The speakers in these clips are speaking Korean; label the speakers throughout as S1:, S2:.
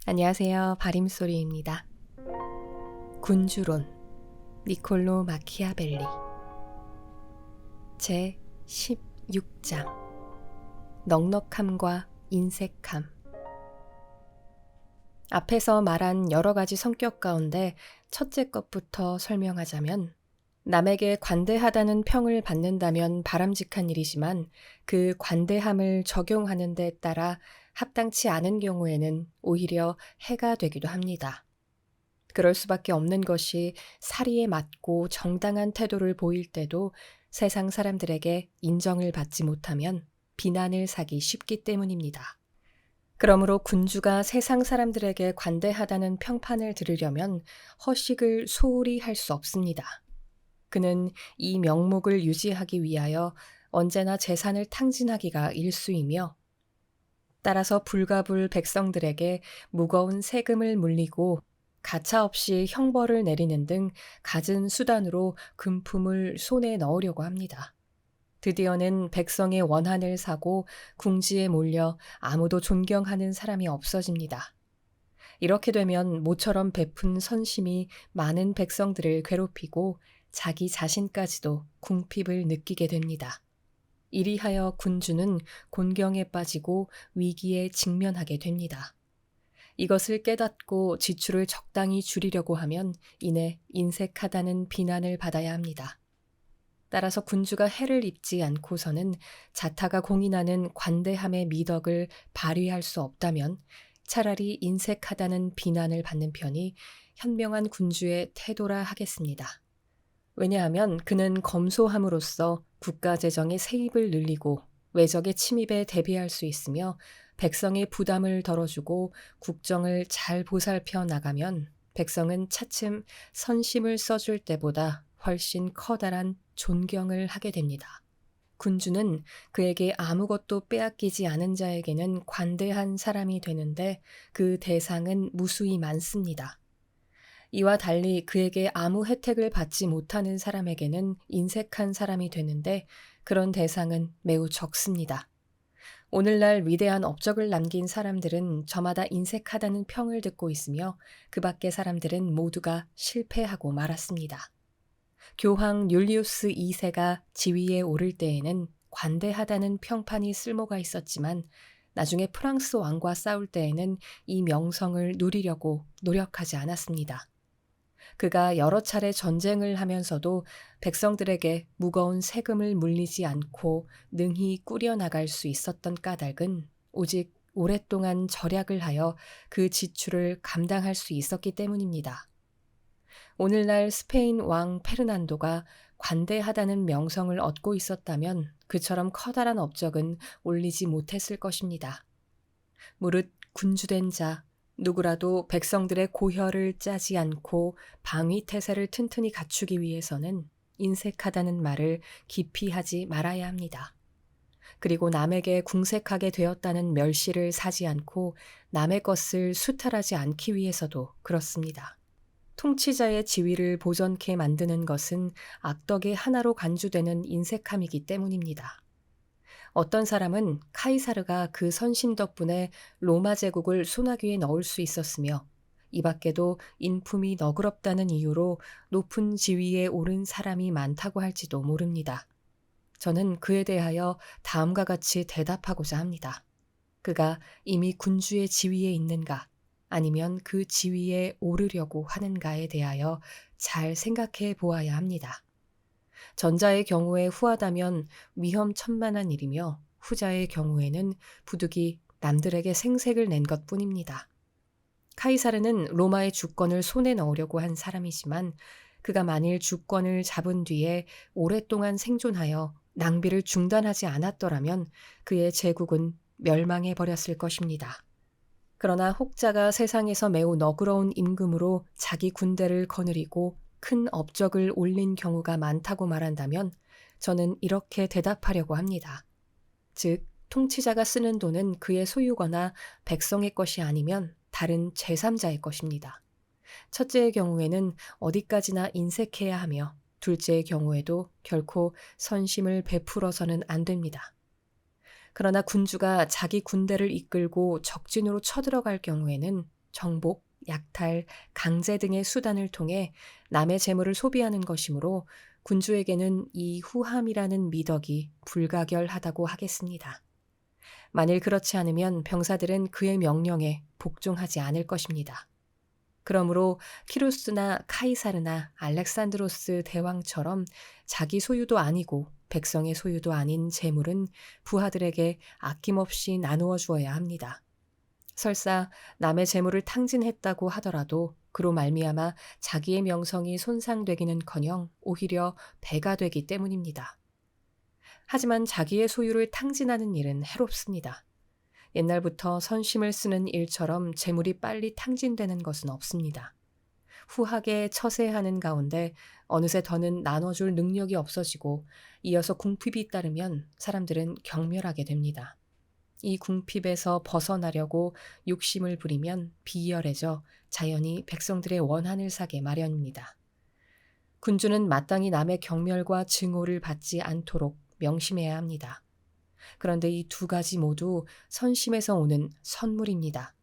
S1: 안녕하세요. 바림소리입니다. 군주론 니콜로 마키아벨리 제 16장 넉넉함과 인색함. 앞에서 말한 여러 가지 성격 가운데 첫째 것부터 설명하자면, 남에게 관대하다는 평을 받는다면 바람직한 일이지만 그 관대함을 적용하는 데 따라 합당치 않은 경우에는 오히려 해가 되기도 합니다. 그럴 수밖에 없는 것이 사리에 맞고 정당한 태도를 보일 때도 세상 사람들에게 인정을 받지 못하면 비난을 사기 쉽기 때문입니다. 그러므로 군주가 세상 사람들에게 관대하다는 평판을 들으려면 허식을 소홀히 할 수 없습니다. 그는 이 명목을 유지하기 위하여 언제나 재산을 탕진하기가 일쑤이며, 따라서 불가불 백성들에게 무거운 세금을 물리고 가차없이 형벌을 내리는 등 갖은 수단으로 금품을 손에 넣으려고 합니다. 드디어는 백성의 원한을 사고 궁지에 몰려 아무도 존경하는 사람이 없어집니다. 이렇게 되면 모처럼 베푼 선심이 많은 백성들을 괴롭히고 자기 자신까지도 궁핍을 느끼게 됩니다. 이리하여 군주는 곤경에 빠지고 위기에 직면하게 됩니다. 이것을 깨닫고 지출을 적당히 줄이려고 하면 이내 인색하다는 비난을 받아야 합니다. 따라서 군주가 해를 입지 않고서는 자타가 공인하는 관대함의 미덕을 발휘할 수 없다면 차라리 인색하다는 비난을 받는 편이 현명한 군주의 태도라 하겠습니다. 왜냐하면 그는 검소함으로써 국가 재정의 세입을 늘리고 외적의 침입에 대비할 수 있으며, 백성의 부담을 덜어주고 국정을 잘 보살펴 나가면 백성은 차츰 선심을 써줄 때보다 훨씬 커다란 존경을 하게 됩니다. 군주는 그에게 아무것도 빼앗기지 않은 자에게는 관대한 사람이 되는데 그 대상은 무수히 많습니다. 이와 달리 그에게 아무 혜택을 받지 못하는 사람에게는 인색한 사람이 되는데 그런 대상은 매우 적습니다. 오늘날 위대한 업적을 남긴 사람들은 저마다 인색하다는 평을 듣고 있으며 그 밖의 사람들은 모두가 실패하고 말았습니다. 교황 율리우스 2세가 지위에 오를 때에는 관대하다는 평판이 쓸모가 있었지만 나중에 프랑스 왕과 싸울 때에는 이 명성을 누리려고 노력하지 않았습니다. 그가 여러 차례 전쟁을 하면서도 백성들에게 무거운 세금을 물리지 않고 능히 꾸려나갈 수 있었던 까닭은 오직 오랫동안 절약을 하여 그 지출을 감당할 수 있었기 때문입니다. 오늘날 스페인 왕 페르난도가 관대하다는 명성을 얻고 있었다면 그처럼 커다란 업적은 올리지 못했을 것입니다. 무릇 군주된 자, 누구라도 백성들의 고혈을 짜지 않고 방위태세를 튼튼히 갖추기 위해서는 인색하다는 말을 깊이 하지 말아야 합니다. 그리고 남에게 궁색하게 되었다는 멸시를 사지 않고 남의 것을 수탈하지 않기 위해서도 그렇습니다. 통치자의 지위를 보전케 만드는 것은 악덕의 하나로 간주되는 인색함이기 때문입니다. 어떤 사람은 카이사르가 그 선심 덕분에 로마 제국을 소나기에 넣을 수 있었으며, 이 밖에도 인품이 너그럽다는 이유로 높은 지위에 오른 사람이 많다고 할지도 모릅니다. 저는 그에 대하여 다음과 같이 대답하고자 합니다. 그가 이미 군주의 지위에 있는가, 아니면 그 지위에 오르려고 하는가에 대하여 잘 생각해 보아야 합니다. 전자의 경우에 후하다면 위험천만한 일이며, 후자의 경우에는 부득이 남들에게 생색을 낸 것뿐입니다. 카이사르는 로마의 주권을 손에 넣으려고 한 사람이지만 그가 만일 주권을 잡은 뒤에 오랫동안 생존하여 낭비를 중단하지 않았더라면 그의 제국은 멸망해 버렸을 것입니다. 그러나 혹자가 세상에서 매우 너그러운 임금으로 자기 군대를 거느리고 큰 업적을 올린 경우가 많다고 말한다면 저는 이렇게 대답하려고 합니다. 즉, 통치자가 쓰는 돈은 그의 소유거나 백성의 것이 아니면 다른 제3자의 것입니다. 첫째의 경우에는 어디까지나 인색해야 하며 둘째의 경우에도 결코 선심을 베풀어서는 안 됩니다. 그러나 군주가 자기 군대를 이끌고 적진으로 쳐들어갈 경우에는 정복, 약탈, 강제 등의 수단을 통해 남의 재물을 소비하는 것이므로 군주에게는 이 후함이라는 미덕이 불가결하다고 하겠습니다. 만일 그렇지 않으면 병사들은 그의 명령에 복종하지 않을 것입니다. 그러므로 키루스나 카이사르나 알렉산드로스 대왕처럼 자기 소유도 아니고 백성의 소유도 아닌 재물은 부하들에게 아낌없이 나누어 주어야 합니다. 설사 남의 재물을 탕진했다고 하더라도 그로 말미암아 자기의 명성이 손상되기는커녕 오히려 배가 되기 때문입니다. 하지만 자기의 소유를 탕진하는 일은 해롭습니다. 옛날부터 선심을 쓰는 일처럼 재물이 빨리 탕진되는 것은 없습니다. 후하게 처세하는 가운데 어느새 더는 나눠줄 능력이 없어지고 이어서 궁핍이 따르면 사람들은 경멸하게 됩니다. 이 궁핍에서 벗어나려고 욕심을 부리면 비열해져 자연히 백성들의 원한을 사게 마련입니다. 군주는 마땅히 남의 경멸과 증오를 받지 않도록 명심해야 합니다. 그런데 이 두 가지 모두 선심에서 오는 선물입니다.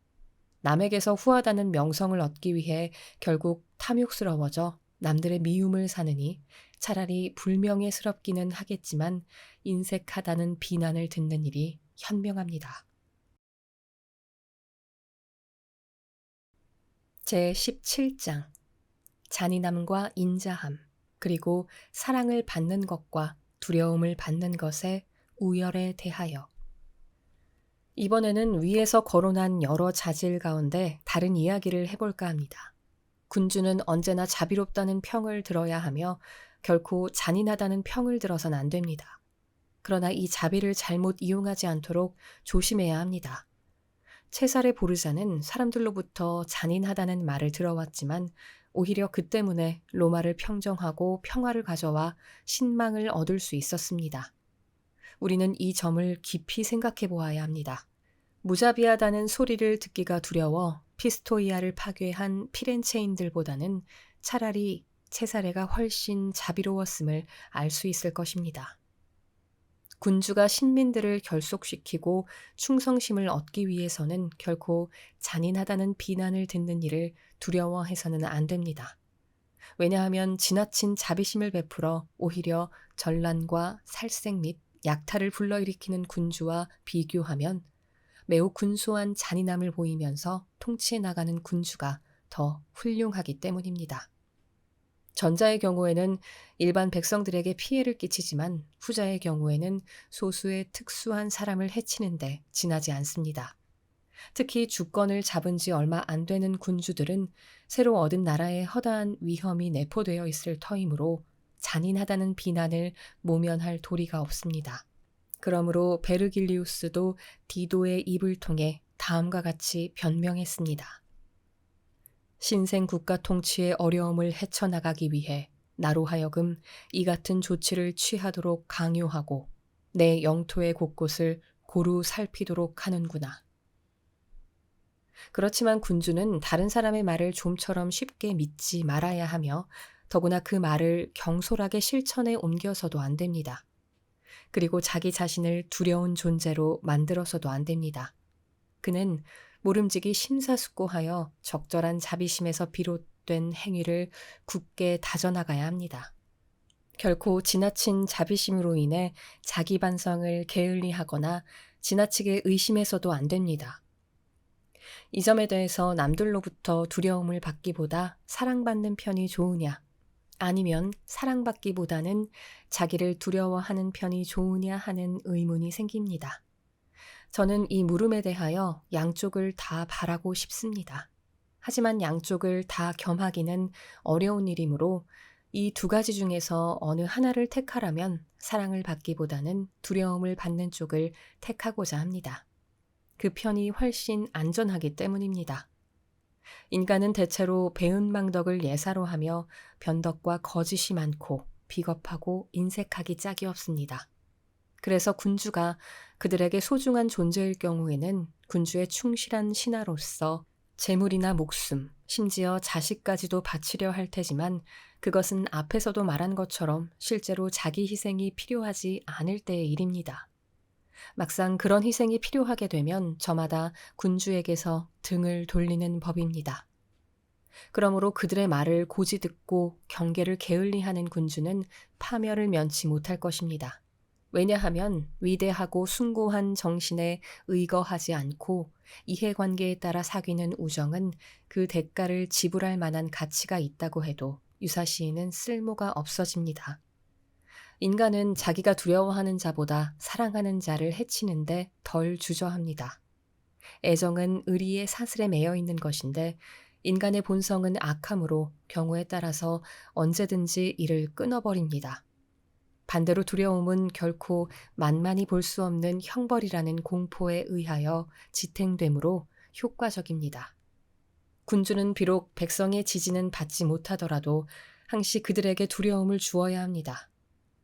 S1: 남에게서 후하다는 명성을 얻기 위해 결국 탐욕스러워져 남들의 미움을 사느니 차라리 불명예스럽기는 하겠지만 인색하다는 비난을 듣는 일이 현명합니다. 제17장 잔인함과 인자함, 그리고 사랑을 받는 것과 두려움을 받는 것의 우열에 대하여. 이번에는 위에서 거론한 여러 자질 가운데 다른 이야기를 해볼까 합니다. 군주는 언제나 자비롭다는 평을 들어야 하며 결코 잔인하다는 평을 들어선 안 됩니다. 그러나 이 자비를 잘못 이용하지 않도록 조심해야 합니다. 체살의 보르자는 사람들로부터 잔인하다는 말을 들어왔지만 오히려 그 때문에 로마를 평정하고 평화를 가져와 신망을 얻을 수 있었습니다. 우리는 이 점을 깊이 생각해 보아야 합니다. 무자비하다는 소리를 듣기가 두려워 피스토이아를 파괴한 피렌체인들보다는 차라리 체사레가 훨씬 자비로웠음을 알 수 있을 것입니다. 군주가 신민들을 결속시키고 충성심을 얻기 위해서는 결코 잔인하다는 비난을 듣는 일을 두려워해서는 안 됩니다. 왜냐하면 지나친 자비심을 베풀어 오히려 전란과 살생 및 약탈을 불러일으키는 군주와 비교하면 매우 군소한 잔인함을 보이면서 통치해 나가는 군주가 더 훌륭하기 때문입니다. 전자의 경우에는 일반 백성들에게 피해를 끼치지만 후자의 경우에는 소수의 특수한 사람을 해치는데 지나지 않습니다. 특히 주권을 잡은 지 얼마 안 되는 군주들은 새로 얻은 나라에 허다한 위험이 내포되어 있을 터이므로 잔인하다는 비난을 모면할 도리가 없습니다. 그러므로 베르길리우스도 디도의 입을 통해 다음과 같이 변명했습니다. 신생 국가 통치의 어려움을 헤쳐나가기 위해 나로 하여금 이 같은 조치를 취하도록 강요하고 내 영토의 곳곳을 고루 살피도록 하는구나. 그렇지만 군주는 다른 사람의 말을 좀처럼 쉽게 믿지 말아야 하며 더구나 그 말을 경솔하게 실천에 옮겨서도 안 됩니다. 그리고 자기 자신을 두려운 존재로 만들어서도 안 됩니다. 그는 모름지기 심사숙고하여 적절한 자비심에서 비롯된 행위를 굳게 다져나가야 합니다. 결코 지나친 자비심으로 인해 자기 반성을 게을리하거나 지나치게 의심해서도 안 됩니다. 이 점에 대해서 남들로부터 두려움을 받기보다 사랑받는 편이 좋으냐, 아니면 사랑받기보다는 자기를 두려워하는 편이 좋으냐 하는 의문이 생깁니다. 저는 이 물음에 대하여 양쪽을 다 바라고 싶습니다. 하지만 양쪽을 다 겸하기는 어려운 일이므로 이 두 가지 중에서 어느 하나를 택하라면 사랑을 받기보다는 두려움을 받는 쪽을 택하고자 합니다. 그 편이 훨씬 안전하기 때문입니다. 인간은 대체로 배은망덕을 예사로 하며 변덕과 거짓이 많고 비겁하고 인색하기 짝이 없습니다. 그래서 군주가 그들에게 소중한 존재일 경우에는 군주의 충실한 신하로서 재물이나 목숨, 심지어 자식까지도 바치려 할 테지만 그것은 앞에서도 말한 것처럼 실제로 자기 희생이 필요하지 않을 때의 일입니다. 막상 그런 희생이 필요하게 되면 저마다 군주에게서 등을 돌리는 법입니다. 그러므로 그들의 말을 고지 듣고 경계를 게을리하는 군주는 파멸을 면치 못할 것입니다. 왜냐하면 위대하고 숭고한 정신에 의거하지 않고 이해관계에 따라 사귀는 우정은 그 대가를 지불할 만한 가치가 있다고 해도 유사시에는 쓸모가 없어집니다. 인간은 자기가 두려워하는 자보다 사랑하는 자를 해치는데 덜 주저합니다. 애정은 의리의 사슬에 매여 있는 것인데 인간의 본성은 악함으로 경우에 따라서 언제든지 이를 끊어버립니다. 반대로 두려움은 결코 만만히 볼 수 없는 형벌이라는 공포에 의하여 지탱되므로 효과적입니다. 군주는 비록 백성의 지지는 받지 못하더라도 항시 그들에게 두려움을 주어야 합니다.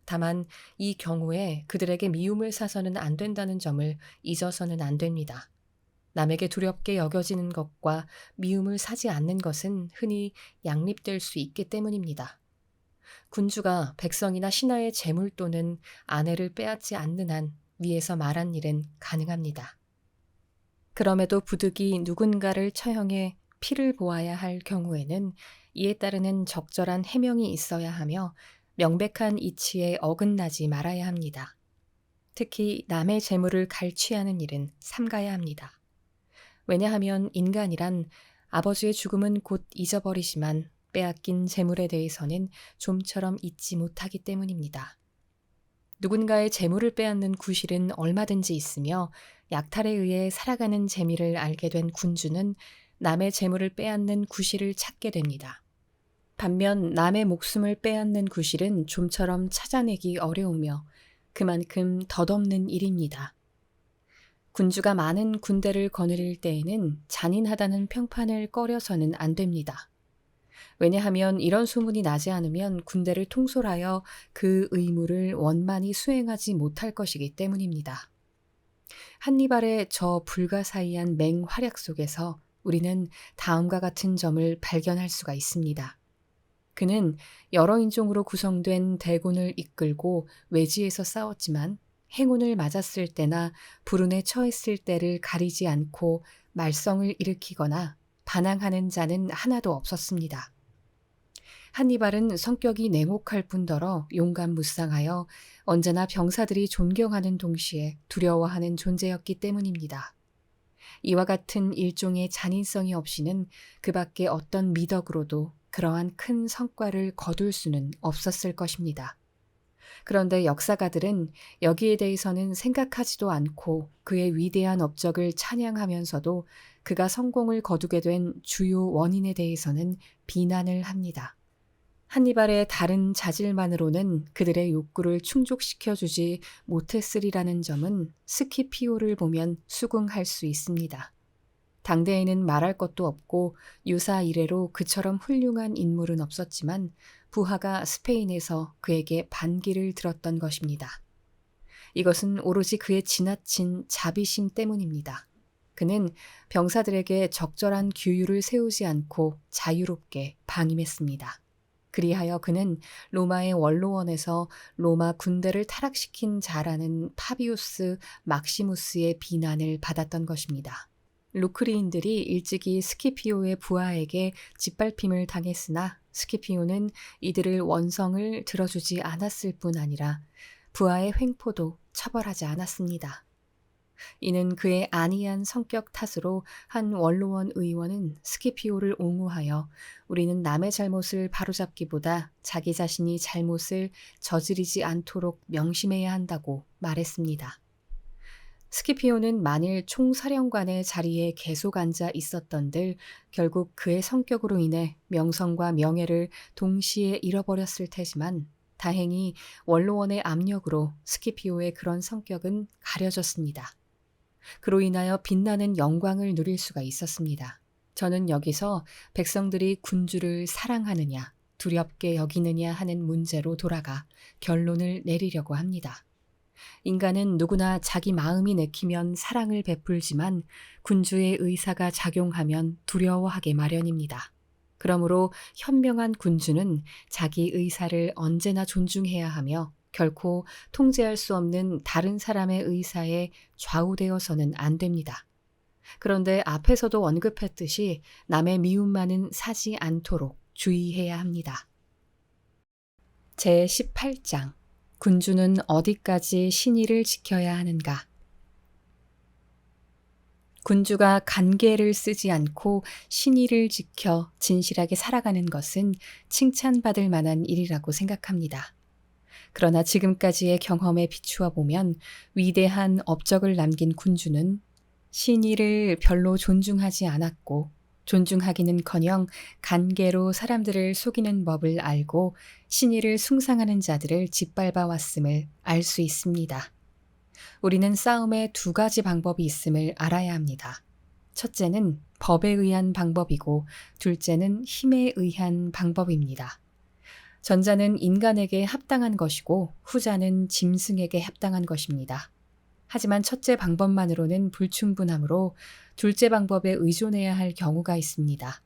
S1: 다만 이 경우에 그들에게 미움을 사서는 안 된다는 점을 잊어서는 안 됩니다. 남에게 두렵게 여겨지는 것과 미움을 사지 않는 것은 흔히 양립될 수 있기 때문입니다. 군주가 백성이나 신하의 재물 또는 아내를 빼앗지 않는 한 위에서 말한 일은 가능합니다. 그럼에도 부득이 누군가를 처형해 피를 보아야 할 경우에는 이에 따르는 적절한 해명이 있어야 하며 명백한 이치에 어긋나지 말아야 합니다. 특히 남의 재물을 갈취하는 일은 삼가야 합니다. 왜냐하면 인간이란 아버지의 죽음은 곧 잊어버리지만 빼앗긴 재물에 대해서는 좀처럼 잊지 못하기 때문입니다. 누군가의 재물을 빼앗는 구실은 얼마든지 있으며 약탈에 의해 살아가는 재미를 알게 된 군주는 남의 재물을 빼앗는 구실을 찾게 됩니다. 반면 남의 목숨을 빼앗는 구실은 좀처럼 찾아내기 어려우며 그만큼 덧없는 일입니다. 군주가 많은 군대를 거느릴 때에는 잔인하다는 평판을 꺼려서는 안 됩니다. 왜냐하면 이런 소문이 나지 않으면 군대를 통솔하여 그 의무를 원만히 수행하지 못할 것이기 때문입니다. 한니발의 저 불가사의한 맹활약 속에서 우리는 다음과 같은 점을 발견할 수가 있습니다. 그는 여러 인종으로 구성된 대군을 이끌고 외지에서 싸웠지만 행운을 맞았을 때나 불운에 처했을 때를 가리지 않고 말썽을 일으키거나 반항하는 자는 하나도 없었습니다. 한니발은 성격이 냉혹할 뿐더러 용감무쌍하여 언제나 병사들이 존경하는 동시에 두려워하는 존재였기 때문입니다. 이와 같은 일종의 잔인성이 없이는 그 밖에 어떤 미덕으로도 그러한 큰 성과를 거둘 수는 없었을 것입니다. 그런데 역사가들은 여기에 대해서는 생각하지도 않고 그의 위대한 업적을 찬양하면서도 그가 성공을 거두게 된 주요 원인에 대해서는 비난을 합니다. 한니발의 다른 자질만으로는 그들의 욕구를 충족시켜주지 못했으리라는 점은 스키피오를 보면 수긍할 수 있습니다. 당대에는 말할 것도 없고 유사 이래로 그처럼 훌륭한 인물은 없었지만 부하가 스페인에서 그에게 반기를 들었던 것입니다. 이것은 오로지 그의 지나친 자비심 때문입니다. 그는 병사들에게 적절한 규율을 세우지 않고 자유롭게 방임했습니다. 그리하여 그는 로마의 원로원에서 로마 군대를 타락시킨 자라는 파비우스 막시무스의 비난을 받았던 것입니다. 루크리인들이 일찍이 스키피오의 부하에게 짓밟힘을 당했으나 스키피오는 이들을 원성을 들어주지 않았을 뿐 아니라 부하의 횡포도 처벌하지 않았습니다. 이는 그의 안이한 성격 탓으로 한 원로원 의원은 스키피오를 옹호하여 우리는 남의 잘못을 바로잡기보다 자기 자신이 잘못을 저지르지 않도록 명심해야 한다고 말했습니다. 스키피오는 만일 총사령관의 자리에 계속 앉아 있었던들 결국 그의 성격으로 인해 명성과 명예를 동시에 잃어버렸을 테지만 다행히 원로원의 압력으로 스키피오의 그런 성격은 가려졌습니다. 그로 인하여 빛나는 영광을 누릴 수가 있었습니다. 저는 여기서 백성들이 군주를 사랑하느냐, 두렵게 여기느냐 하는 문제로 돌아가 결론을 내리려고 합니다. 인간은 누구나 자기 마음이 내키면 사랑을 베풀지만 군주의 의사가 작용하면 두려워하게 마련입니다. 그러므로 현명한 군주는 자기 의사를 언제나 존중해야 하며 결코 통제할 수 없는 다른 사람의 의사에 좌우되어서는 안 됩니다. 그런데 앞에서도 언급했듯이 남의 미움만은 사지 않도록 주의해야 합니다. 제18장 군주는 어디까지 신의를 지켜야 하는가? 군주가 간계를 쓰지 않고 신의를 지켜 진실하게 살아가는 것은 칭찬받을 만한 일이라고 생각합니다. 그러나 지금까지의 경험에 비추어 보면 위대한 업적을 남긴 군주는 신의를 별로 존중하지 않았고 존중하기는커녕 간계로 사람들을 속이는 법을 알고 신의를 숭상하는 자들을 짓밟아 왔음을 알 수 있습니다. 우리는 싸움에 두 가지 방법이 있음을 알아야 합니다. 첫째는 법에 의한 방법이고 둘째는 힘에 의한 방법입니다. 전자는 인간에게 합당한 것이고 후자는 짐승에게 합당한 것입니다. 하지만 첫째 방법만으로는 불충분하므로 둘째 방법에 의존해야 할 경우가 있습니다.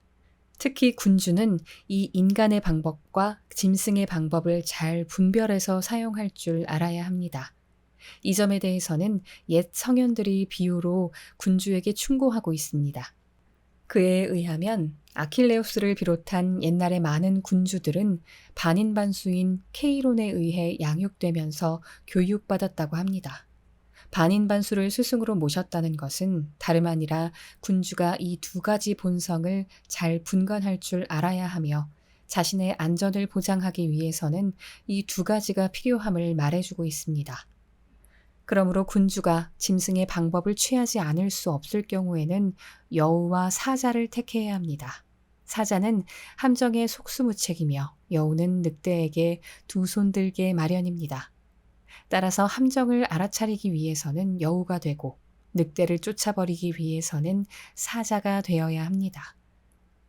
S1: 특히 군주는 이 인간의 방법과 짐승의 방법을 잘 분별해서 사용할 줄 알아야 합니다. 이 점에 대해서는 옛 성현들이 비유로 군주에게 충고하고 있습니다. 그에 의하면 아킬레우스를 비롯한 옛날의 많은 군주들은 반인반수인 케이론에 의해 양육되면서 교육받았다고 합니다. 반인반수를 스승으로 모셨다는 것은 다름 아니라 군주가 이 두 가지 본성을 잘 분간할 줄 알아야 하며 자신의 안전을 보장하기 위해서는 이 두 가지가 필요함을 말해주고 있습니다. 그러므로 군주가 짐승의 방법을 취하지 않을 수 없을 경우에는 여우와 사자를 택해야 합니다. 사자는 함정의 속수무책이며 여우는 늑대에게 두 손 들게 마련입니다. 따라서 함정을 알아차리기 위해서는 여우가 되고 늑대를 쫓아버리기 위해서는 사자가 되어야 합니다.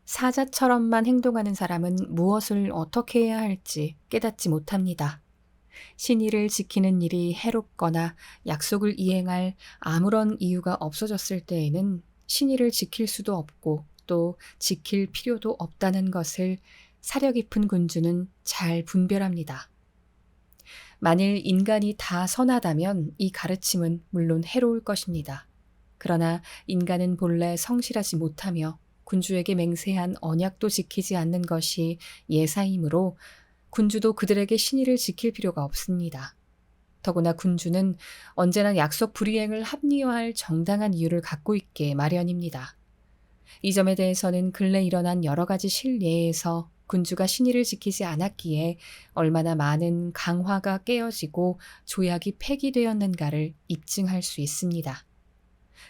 S1: 사자처럼만 행동하는 사람은 무엇을 어떻게 해야 할지 깨닫지 못합니다. 신의를 지키는 일이 해롭거나 약속을 이행할 아무런 이유가 없어졌을 때에는 신의를 지킬 수도 없고 또 지킬 필요도 없다는 것을 사려 깊은 군주는 잘 분별합니다. 만일 인간이 다 선하다면 이 가르침은 물론 해로울 것입니다. 그러나 인간은 본래 성실하지 못하며 군주에게 맹세한 언약도 지키지 않는 것이 예사이므로 군주도 그들에게 신의를 지킬 필요가 없습니다. 더구나 군주는 언제나 약속 불이행을 합리화할 정당한 이유를 갖고 있게 마련입니다. 이 점에 대해서는 근래 일어난 여러 가지 실례에서 군주가 신의를 지키지 않았기에 얼마나 많은 강화가 깨어지고 조약이 폐기되었는가를 입증할 수 있습니다.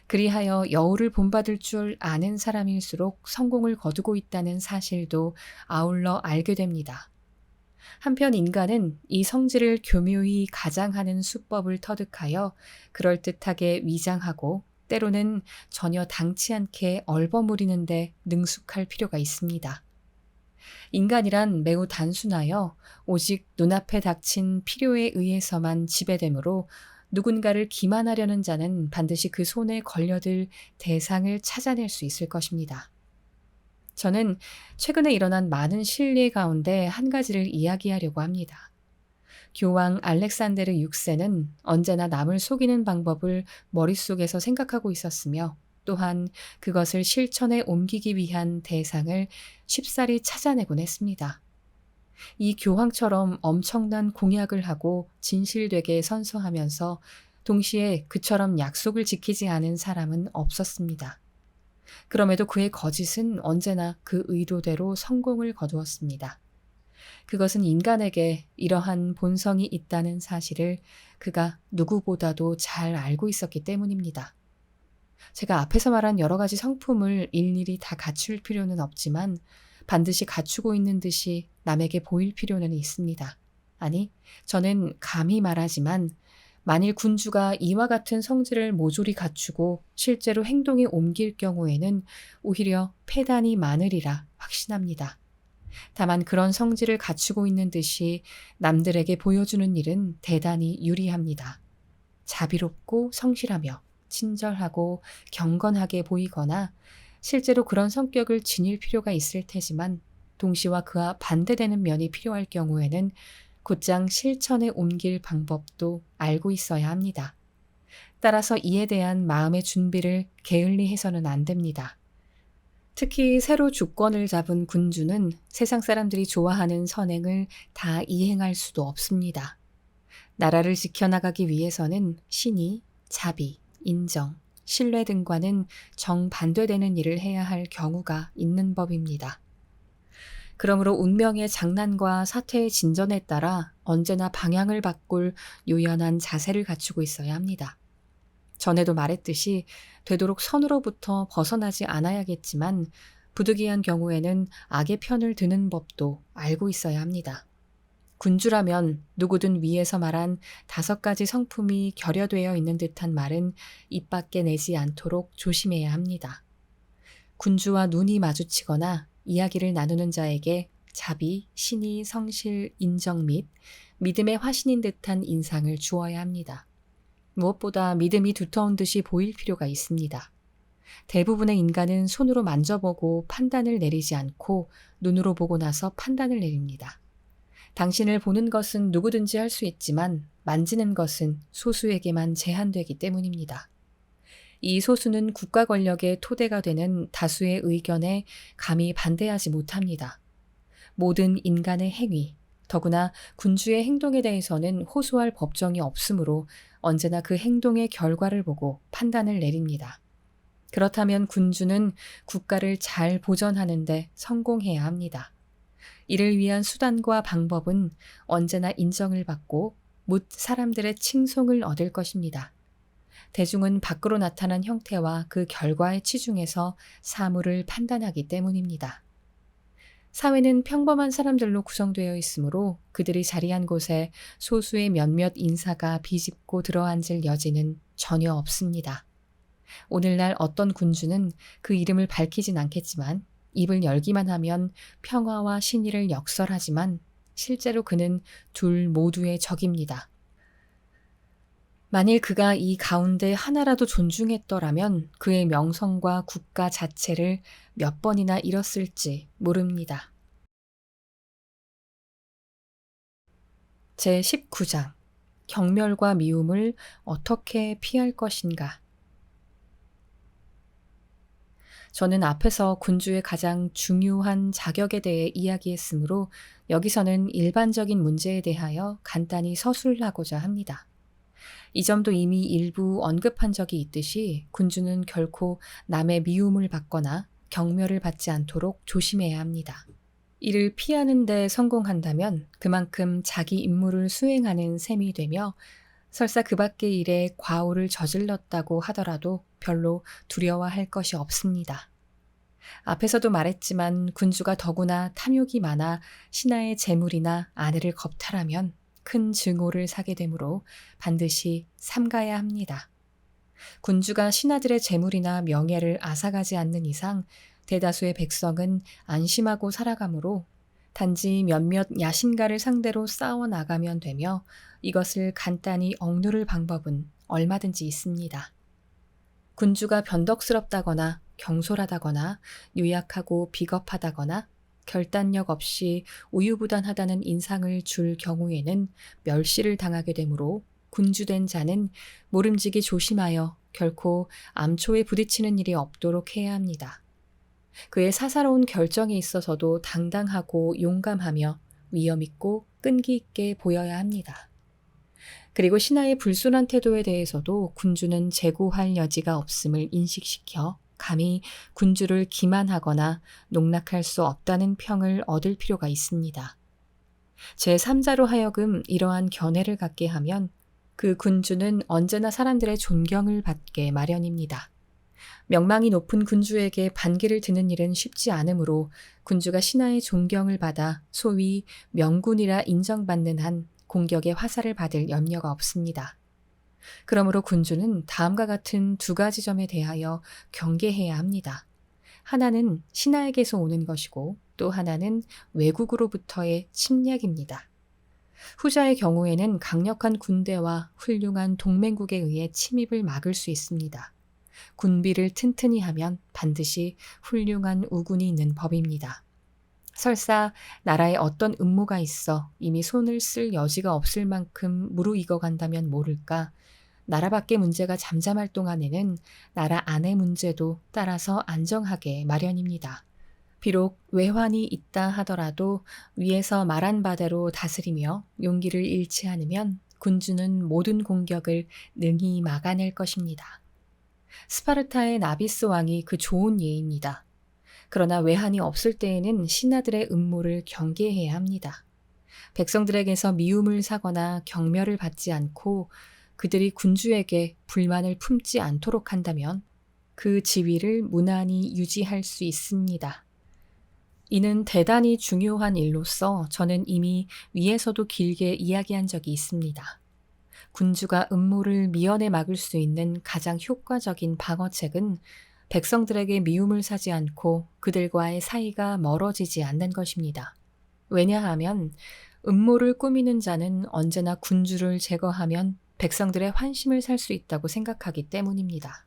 S1: 그리하여 여우를 본받을 줄 아는 사람일수록 성공을 거두고 있다는 사실도 아울러 알게 됩니다. 한편 인간은 이 성질을 교묘히 가장하는 수법을 터득하여 그럴듯하게 위장하고 때로는 전혀 당치 않게 얼버무리는데 능숙할 필요가 있습니다. 인간이란 매우 단순하여 오직 눈앞에 닥친 필요에 의해서만 지배되므로 누군가를 기만하려는 자는 반드시 그 손에 걸려들 대상을 찾아낼 수 있을 것입니다. 저는 최근에 일어난 많은 실례 가운데 한 가지를 이야기하려고 합니다. 교황 알렉산데르 6세는 언제나 남을 속이는 방법을 머릿속에서 생각하고 있었으며 또한 그것을 실천에 옮기기 위한 대상을 쉽사리 찾아내곤 했습니다. 이 교황처럼 엄청난 공약을 하고 진실되게 선서하면서 동시에 그처럼 약속을 지키지 않은 사람은 없었습니다. 그럼에도 그의 거짓은 언제나 그 의도대로 성공을 거두었습니다. 그것은 인간에게 이러한 본성이 있다는 사실을 그가 누구보다도 잘 알고 있었기 때문입니다. 제가 앞에서 말한 여러 가지 성품을 일일이 다 갖출 필요는 없지만 반드시 갖추고 있는 듯이 남에게 보일 필요는 있습니다. 아니, 저는 감히 말하지만 만일 군주가 이와 같은 성질을 모조리 갖추고 실제로 행동에 옮길 경우에는 오히려 패단이 많으리라 확신합니다. 다만 그런 성질을 갖추고 있는 듯이 남들에게 보여주는 일은 대단히 유리합니다. 자비롭고 성실하며 친절하고 경건하게 보이거나 실제로 그런 성격을 지닐 필요가 있을 테지만 동시와 그와 반대되는 면이 필요할 경우에는 곧장 실천에 옮길 방법도 알고 있어야 합니다. 따라서 이에 대한 마음의 준비를 게을리해서는 안 됩니다. 특히 새로 주권을 잡은 군주는 세상 사람들이 좋아하는 선행을 다 이행할 수도 없습니다. 나라를 지켜나가기 위해서는 신의, 자비, 인정, 신뢰 등과는 정반대되는 일을 해야 할 경우가 있는 법입니다. 그러므로 운명의 장난과 사태의 진전에 따라 언제나 방향을 바꿀 유연한 자세를 갖추고 있어야 합니다. 전에도 말했듯이 되도록 선으로부터 벗어나지 않아야겠지만 부득이한 경우에는 악의 편을 드는 법도 알고 있어야 합니다. 군주라면 누구든 위에서 말한 5가지 성품이 결여되어 있는 듯한 말은 입 밖에 내지 않도록 조심해야 합니다. 군주와 눈이 마주치거나 이야기를 나누는 자에게 자비, 신의, 성실, 인정 및 믿음의 화신인 듯한 인상을 주어야 합니다. 무엇보다 믿음이 두터운 듯이 보일 필요가 있습니다. 대부분의 인간은 손으로 만져보고 판단을 내리지 않고 눈으로 보고 나서 판단을 내립니다. 당신을 보는 것은 누구든지 할 수 있지만 만지는 것은 소수에게만 제한되기 때문입니다. 이 소수는 국가 권력의 토대가 되는 다수의 의견에 감히 반대하지 못합니다. 모든 인간의 행위, 더구나 군주의 행동에 대해서는 호소할 법정이 없으므로 언제나 그 행동의 결과를 보고 판단을 내립니다. 그렇다면 군주는 국가를 잘 보전하는 데 성공해야 합니다. 이를 위한 수단과 방법은 언제나 인정을 받고 묻 사람들의 칭송을 얻을 것입니다. 대중은 밖으로 나타난 형태와 그 결과에 치중해서 사물을 판단하기 때문입니다. 사회는 평범한 사람들로 구성되어 있으므로 그들이 자리한 곳에 소수의 몇몇 인사가 비집고 들어앉을 여지는 전혀 없습니다. 오늘날 어떤 군주는 그 이름을 밝히진 않겠지만 입을 열기만 하면 평화와 신의를 역설하지만 실제로 그는 둘 모두의 적입니다. 만일 그가 이 가운데 하나라도 존중했더라면 그의 명성과 국가 자체를 몇 번이나 잃었을지 모릅니다. 제19장 경멸과 미움을 어떻게 피할 것인가. 저는 앞에서 군주의 가장 중요한 자격에 대해 이야기했으므로 여기서는 일반적인 문제에 대하여 간단히 서술하고자 합니다. 이 점도 이미 일부 언급한 적이 있듯이 군주는 결코 남의 미움을 받거나 경멸을 받지 않도록 조심해야 합니다. 이를 피하는 데 성공한다면 그만큼 자기 임무를 수행하는 셈이 되며 설사 그 밖의 일에 과오를 저질렀다고 하더라도 별로 두려워할 것이 없습니다. 앞에서도 말했지만 군주가 더구나 탐욕이 많아 신하의 재물이나 아내를 겁탈하면 큰 증오를 사게 되므로 반드시 삼가야 합니다. 군주가 신하들의 재물이나 명예를 앗아가지 않는 이상 대다수의 백성은 안심하고 살아가므로 단지 몇몇 야신가를 상대로 싸워 나가면 되며 이것을 간단히 억누를 방법은 얼마든지 있습니다. 군주가 변덕스럽다거나 경솔하다거나 유약하고 비겁하다거나 결단력 없이 우유부단하다는 인상을 줄 경우에는 멸시를 당하게 되므로 군주된 자는 모름지기 조심하여 결코 암초에 부딪히는 일이 없도록 해야 합니다. 그의 사사로운 결정에 있어서도 당당하고 용감하며 위엄있고 끈기 있게 보여야 합니다. 그리고 신하의 불순한 태도에 대해서도 군주는 재고할 여지가 없음을 인식시켜 감히 군주를 기만하거나 농락할 수 없다는 평을 얻을 필요가 있습니다. 제3자로 하여금 이러한 견해를 갖게 하면 그 군주는 언제나 사람들의 존경을 받게 마련입니다. 명망이 높은 군주에게 반기를 드는 일은 쉽지 않으므로 군주가 신하의 존경을 받아 소위 명군이라 인정받는 한 공격의 화살을 받을 염려가 없습니다. 그러므로 군주는 다음과 같은 2가지 점에 대하여 경계해야 합니다. 하나는 신하에게서 오는 것이고 또 하나는 외국으로부터의 침략입니다. 후자의 경우에는 강력한 군대와 훌륭한 동맹국에 의해 침입을 막을 수 있습니다. 군비를 튼튼히 하면 반드시 훌륭한 우군이 있는 법입니다. 설사 나라에 어떤 음모가 있어 이미 손을 쓸 여지가 없을 만큼 무르익어 간다면 모를까, 나라 밖의 문제가 잠잠할 동안에는 나라 안의 문제도 따라서 안정하게 마련입니다. 비록 외환이 있다 하더라도 위에서 말한 바대로 다스리며 용기를 잃지 않으면 군주는 모든 공격을 능히 막아낼 것입니다. 스파르타의 나비스 왕이 그 좋은 예입니다. 그러나 외환이 없을 때에는 신하들의 음모를 경계해야 합니다. 백성들에게서 미움을 사거나 경멸을 받지 않고 그들이 군주에게 불만을 품지 않도록 한다면 그 지위를 무난히 유지할 수 있습니다. 이는 대단히 중요한 일로서 저는 이미 위에서도 길게 이야기한 적이 있습니다. 군주가 음모를 미연에 막을 수 있는 가장 효과적인 방어책은 백성들에게 미움을 사지 않고 그들과의 사이가 멀어지지 않는 것입니다. 왜냐하면 음모를 꾸미는 자는 언제나 군주를 제거하면 백성들의 환심을 살 수 있다고 생각하기 때문입니다.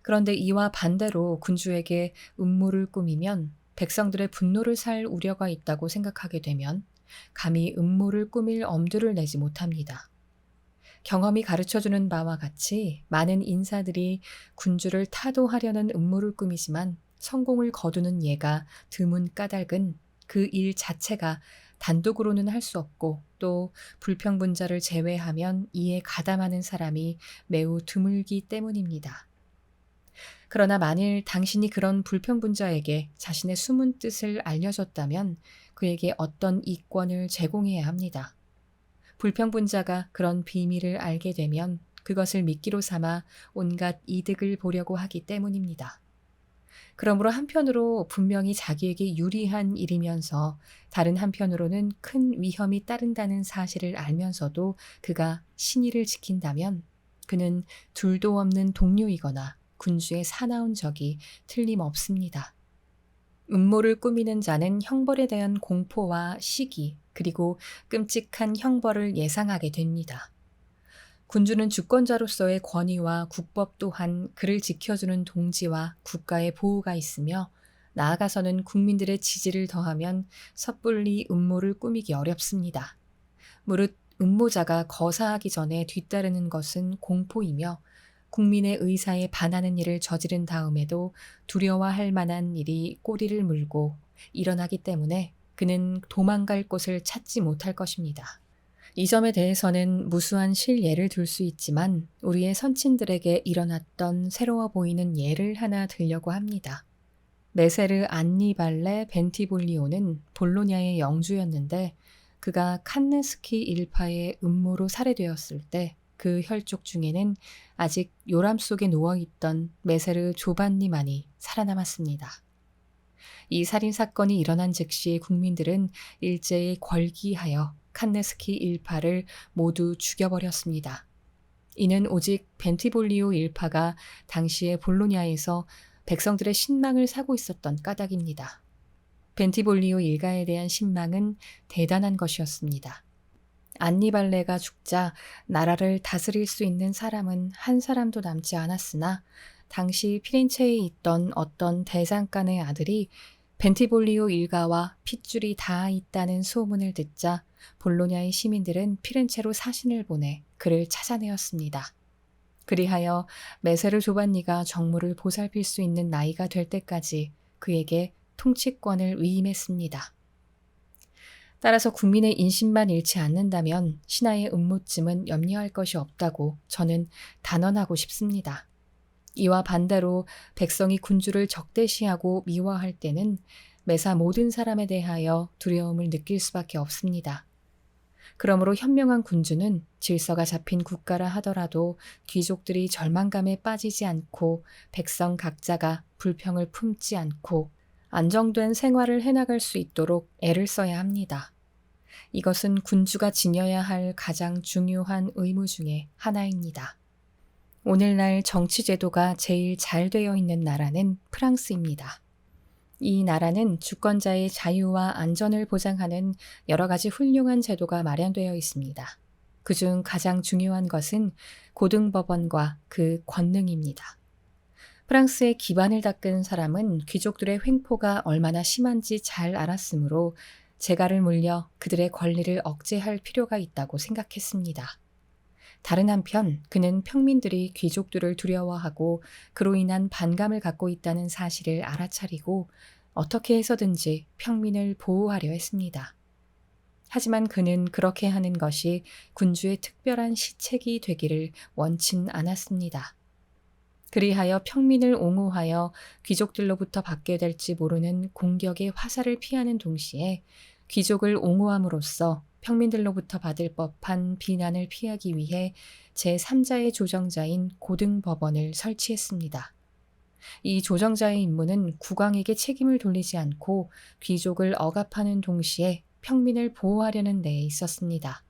S1: 그런데 이와 반대로 군주에게 음모를 꾸미면 백성들의 분노를 살 우려가 있다고 생각하게 되면 감히 음모를 꾸밀 엄두를 내지 못합니다. 경험이 가르쳐주는 바와 같이 많은 인사들이 군주를 타도하려는 음모를 꾸미지만 성공을 거두는 예가 드문 까닭은 그 일 자체가 단독으로는 할 수 없고 또 불평분자를 제외하면 이에 가담하는 사람이 매우 드물기 때문입니다. 그러나 만일 당신이 그런 불평분자에게 자신의 숨은 뜻을 알려줬다면 그에게 어떤 이권을 제공해야 합니다. 불평분자가 그런 비밀을 알게 되면 그것을 미끼로 삼아 온갖 이득을 보려고 하기 때문입니다. 그러므로 한편으로 분명히 자기에게 유리한 일이면서 다른 한편으로는 큰 위험이 따른다는 사실을 알면서도 그가 신의를 지킨다면 그는 둘도 없는 동료이거나 군주의 사나운 적이 틀림없습니다. 음모를 꾸미는 자는 형벌에 대한 공포와 시기 그리고 끔찍한 형벌을 예상하게 됩니다. 군주는 주권자로서의 권위와 국법 또한 그를 지켜주는 동지와 국가의 보호가 있으며 나아가서는 국민들의 지지를 더하면 섣불리 음모를 꾸미기 어렵습니다. 무릇 음모자가 거사하기 전에 뒤따르는 것은 공포이며 국민의 의사에 반하는 일을 저지른 다음에도 두려워할 만한 일이 꼬리를 물고 일어나기 때문에 그는 도망갈 곳을 찾지 못할 것입니다. 이 점에 대해서는 무수한 실예를 들 수 있지만 우리의 선친들에게 일어났던 새로워 보이는 예를 하나 들려고 합니다. 메세르 안니발레 벤티볼리오는 볼로냐의 영주였는데 그가 칸네스키 일파의 음모로 살해되었을 때 그 혈족 중에는 아직 요람 속에 누워있던 메세르 조반니만이 살아남았습니다. 이 살인사건이 일어난 즉시 국민들은 일제히 걸기하여 칸네스키 일파를 모두 죽여버렸습니다. 이는 오직 벤티볼리오 일파가 당시에 볼로냐에서 백성들의 신망을 사고 있었던 까닭입니다. 벤티볼리오 일가에 대한 신망은 대단한 것이었습니다. 안니발레가 죽자 나라를 다스릴 수 있는 사람은 한 사람도 남지 않았으나 당시 피렌체에 있던 어떤 대장간의 아들이 벤티볼리오 일가와 핏줄이 닿아 있다는 소문을 듣자 볼로냐의 시민들은 피렌체로 사신을 보내 그를 찾아내었습니다. 그리하여 메세르 조반니가 정무를 보살필 수 있는 나이가 될 때까지 그에게 통치권을 위임했습니다. 따라서 국민의 인심만 잃지 않는다면 신하의 음모쯤은 염려할 것이 없다고 저는 단언하고 싶습니다. 이와 반대로 백성이 군주를 적대시하고 미워할 때는 매사 모든 사람에 대하여 두려움을 느낄 수밖에 없습니다. 그러므로 현명한 군주는 질서가 잡힌 국가라 하더라도 귀족들이 절망감에 빠지지 않고 백성 각자가 불평을 품지 않고 안정된 생활을 해나갈 수 있도록 애를 써야 합니다. 이것은 군주가 지녀야 할 가장 중요한 의무 중에 하나입니다. 오늘날 정치제도가 제일 잘 되어 있는 나라는 프랑스입니다. 이 나라는 주권자의 자유와 안전을 보장하는 여러 가지 훌륭한 제도가 마련되어 있습니다. 그중 가장 중요한 것은 고등법원과 그 권능입니다. 프랑스의 기반을 닦은 사람은 귀족들의 횡포가 얼마나 심한지 잘 알았으므로 재갈을 물려 그들의 권리를 억제할 필요가 있다고 생각했습니다. 다른 한편 그는 평민들이 귀족들을 두려워하고 그로 인한 반감을 갖고 있다는 사실을 알아차리고 어떻게 해서든지 평민을 보호하려 했습니다. 하지만 그는 그렇게 하는 것이 군주의 특별한 시책이 되기를 원친 않았습니다. 그리하여 평민을 옹호하여 귀족들로부터 받게 될지 모르는 공격의 화살을 피하는 동시에 귀족을 옹호함으로써 평민들로부터 받을 법한 비난을 피하기 위해 제3자의 조정자인 고등법원을 설치했습니다. 이 조정자의 임무는 국왕에게 책임을 돌리지 않고 귀족을 억압하는 동시에 평민을 보호하려는 데에 있었습니다.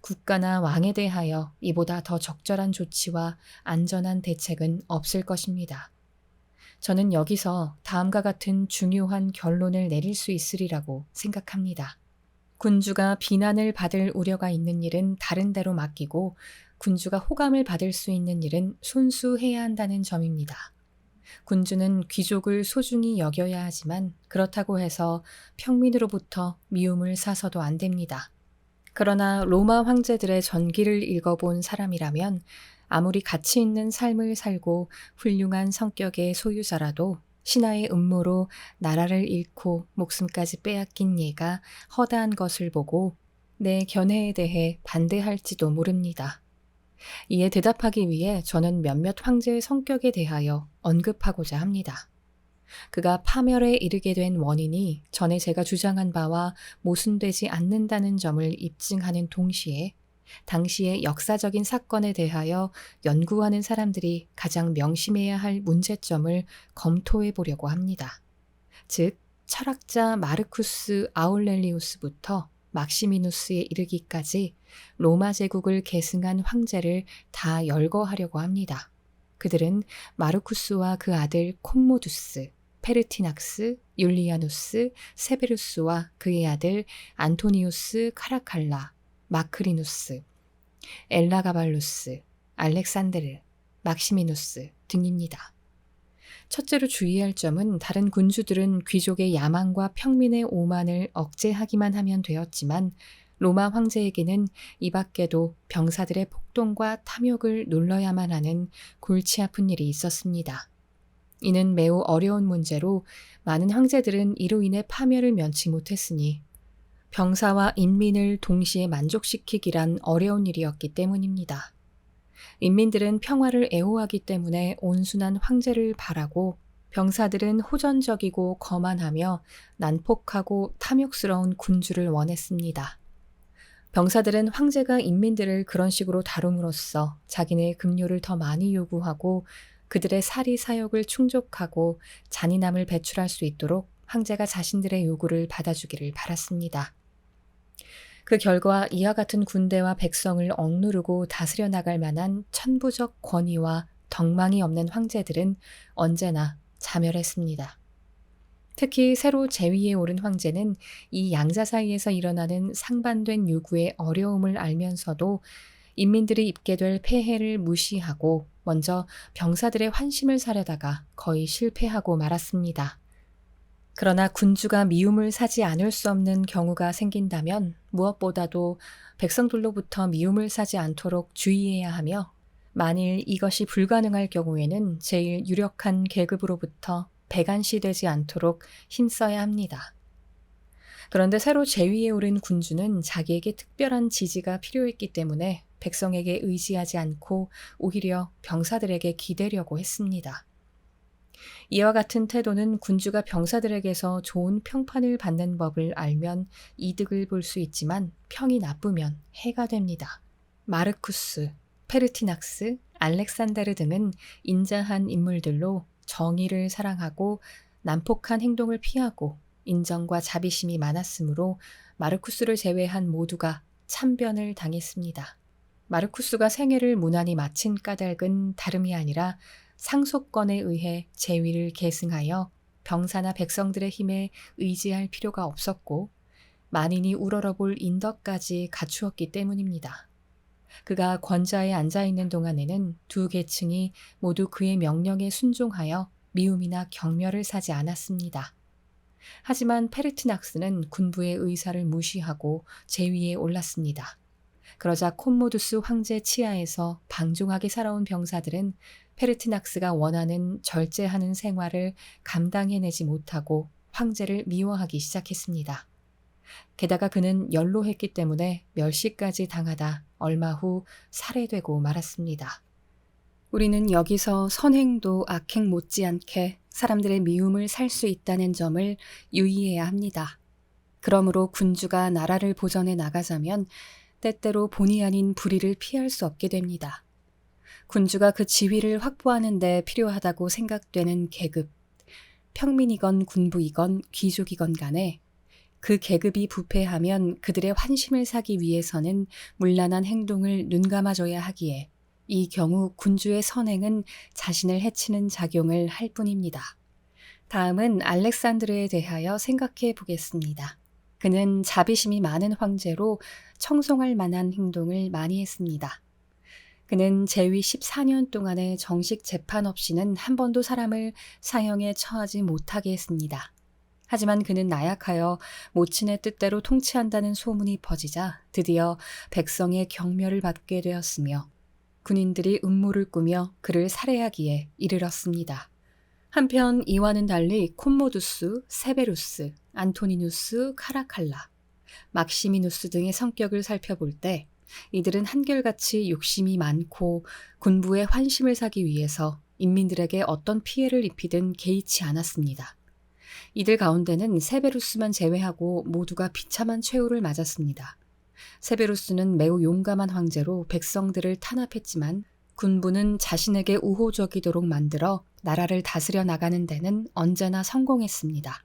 S1: 국가나 왕에 대하여 이보다 더 적절한 조치와 안전한 대책은 없을 것입니다. 저는 여기서 다음과 같은 중요한 결론을 내릴 수 있으리라고 생각합니다. 군주가 비난을 받을 우려가 있는 일은 다른 데로 맡기고 군주가 호감을 받을 수 있는 일은 손수해야 한다는 점입니다. 군주는 귀족을 소중히 여겨야 하지만 그렇다고 해서 평민으로부터 미움을 사서도 안 됩니다. 그러나 로마 황제들의 전기를 읽어본 사람이라면 아무리 가치 있는 삶을 살고 훌륭한 성격의 소유자라도 신하의 음모로 나라를 잃고 목숨까지 빼앗긴 예가 허다한 것을 보고 내 견해에 대해 반대할지도 모릅니다. 이에 대답하기 위해 저는 몇몇 황제의 성격에 대하여 언급하고자 합니다. 그가 파멸에 이르게 된 원인이 전에 제가 주장한 바와 모순되지 않는다는 점을 입증하는 동시에 당시의 역사적인 사건에 대하여 연구하는 사람들이 가장 명심해야 할 문제점을 검토해 보려고 합니다. 즉, 철학자 마르쿠스 아울렐리우스부터 막시미누스에 이르기까지 로마 제국을 계승한 황제를 다 열거하려고 합니다. 그들은 마르쿠스와 그 아들 콤모두스, 페르티낙스, 율리아누스, 세베루스와 그의 아들 안토니우스 카라칼라, 마크리누스, 엘라가발루스, 알렉산드르, 막시미누스 등입니다. 첫째로 주의할 점은 다른 군주들은 귀족의 야망과 평민의 오만을 억제하기만 하면 되었지만 로마 황제에게는 이 밖에도 병사들의 폭동과 탐욕을 눌러야만 하는 골치 아픈 일이 있었습니다. 이는 매우 어려운 문제로 많은 황제들은 이로 인해 파멸을 면치 못했으니 병사와 인민을 동시에 만족시키기란 어려운 일이었기 때문입니다. 인민들은 평화를 애호하기 때문에 온순한 황제를 바라고 병사들은 호전적이고 거만하며 난폭하고 탐욕스러운 군주를 원했습니다. 병사들은 황제가 인민들을 그런 식으로 다룸으로써 자기네의 급료를 더 많이 요구하고 그들의 사리 사욕을 충족하고 잔인함을 배출할 수 있도록 황제가 자신들의 요구를 받아주기를 바랐습니다. 그 결과 이와 같은 군대와 백성을 억누르고 다스려 나갈 만한 천부적 권위와 덕망이 없는 황제들은 언제나 자멸했습니다. 특히 새로 재위에 오른 황제는 이 양자 사이에서 일어나는 상반된 요구의 어려움을 알면서도 인민들이 입게 될 폐해를 무시하고 먼저 병사들의 환심을 사려다가 거의 실패하고 말았습니다. 그러나 군주가 미움을 사지 않을 수 없는 경우가 생긴다면 무엇보다도 백성들로부터 미움을 사지 않도록 주의해야 하며 만일 이것이 불가능할 경우에는 제일 유력한 계급으로부터 배간시되지 않도록 힘써야 합니다. 그런데 새로 재위에 오른 군주는 자기에게 특별한 지지가 필요했기 때문에 백성에게 의지하지 않고 오히려 병사들에게 기대려고 했습니다. 이와 같은 태도는 군주가 병사들에게서 좋은 평판을 받는 법을 알면 이득을 볼 수 있지만 평이 나쁘면 해가 됩니다. 마르쿠스, 페르티낙스, 알렉산데르 등은 인자한 인물들로 정의를 사랑하고 난폭한 행동을 피하고 인정과 자비심이 많았으므로 마르쿠스를 제외한 모두가 참변을 당했습니다. 마르쿠스가 생애를 무난히 마친 까닭은 다름이 아니라 상속권에 의해 재위를 계승하여 병사나 백성들의 힘에 의지할 필요가 없었고 만인이 우러러볼 인덕까지 갖추었기 때문입니다. 그가 권좌에 앉아 있는 동안에는 두 계층이 모두 그의 명령에 순종하여 미움이나 경멸을 사지 않았습니다. 하지만 페르티낙스는 군부의 의사를 무시하고 제위에 올랐습니다. 그러자 콤모두스 황제 치하에서 방종하게 살아온 병사들은 페르티낙스가 원하는 절제하는 생활을 감당해내지 못하고 황제를 미워하기 시작했습니다. 게다가 그는 연로했기 때문에 멸시까지 당하다 얼마 후 살해되고 말았습니다. 우리는 여기서 선행도 악행 못지않게 사람들의 미움을 살 수 있다는 점을 유의해야 합니다. 그러므로 군주가 나라를 보전해 나가자면 때때로 본의 아닌 불의를 피할 수 없게 됩니다. 군주가 그 지위를 확보하는 데 필요하다고 생각되는 계급, 평민이건 군부이건 귀족이건 간에 그 계급이 부패하면 그들의 환심을 사기 위해서는 문란한 행동을 눈감아줘야 하기에 이 경우 군주의 선행은 자신을 해치는 작용을 할 뿐입니다. 다음은 알렉산드르에 대하여 생각해 보겠습니다. 그는 자비심이 많은 황제로 청송할 만한 행동을 많이 했습니다. 그는 재위 14년 동안의 정식 재판 없이는 한 번도 사람을 사형에 처하지 못하게 했습니다. 하지만 그는 나약하여 모친의 뜻대로 통치한다는 소문이 퍼지자 드디어 백성의 경멸을 받게 되었으며 군인들이 음모를 꾸며 그를 살해하기에 이르렀습니다. 한편 이와는 달리 콤모두스, 세베루스, 안토니누스, 카라칼라, 막시미누스 등의 성격을 살펴볼 때 이들은 한결같이 욕심이 많고 군부의 환심을 사기 위해서 인민들에게 어떤 피해를 입히든 개의치 않았습니다. 이들 가운데는 세베루스만 제외하고 모두가 비참한 최후를 맞았습니다. 세베루스는 매우 용감한 황제로 백성들을 탄압했지만 군부는 자신에게 우호적이도록 만들어 나라를 다스려 나가는 데는 언제나 성공했습니다.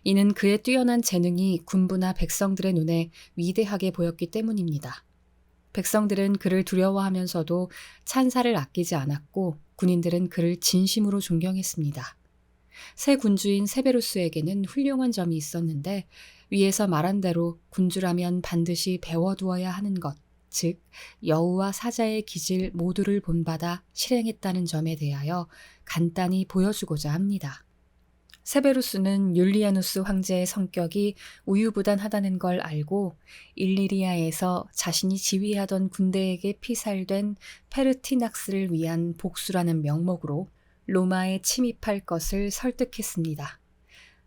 S1: 이는 그의 뛰어난 재능이 군부나 백성들의 눈에 위대하게 보였기 때문입니다. 백성들은 그를 두려워하면서도 찬사를 아끼지 않았고 군인들은 그를 진심으로 존경했습니다. 새 군주인 세베루스에게는 훌륭한 점이 있었는데 위에서 말한 대로 군주라면 반드시 배워두어야 하는 것, 즉 여우와 사자의 기질 모두를 본받아 실행했다는 점에 대하여 간단히 보여주고자 합니다. 세베루스는 율리아누스 황제의 성격이 우유부단하다는 걸 알고 일리리아에서 자신이 지휘하던 군대에게 피살된 페르티낙스를 위한 복수라는 명목으로 로마에 침입할 것을 설득했습니다.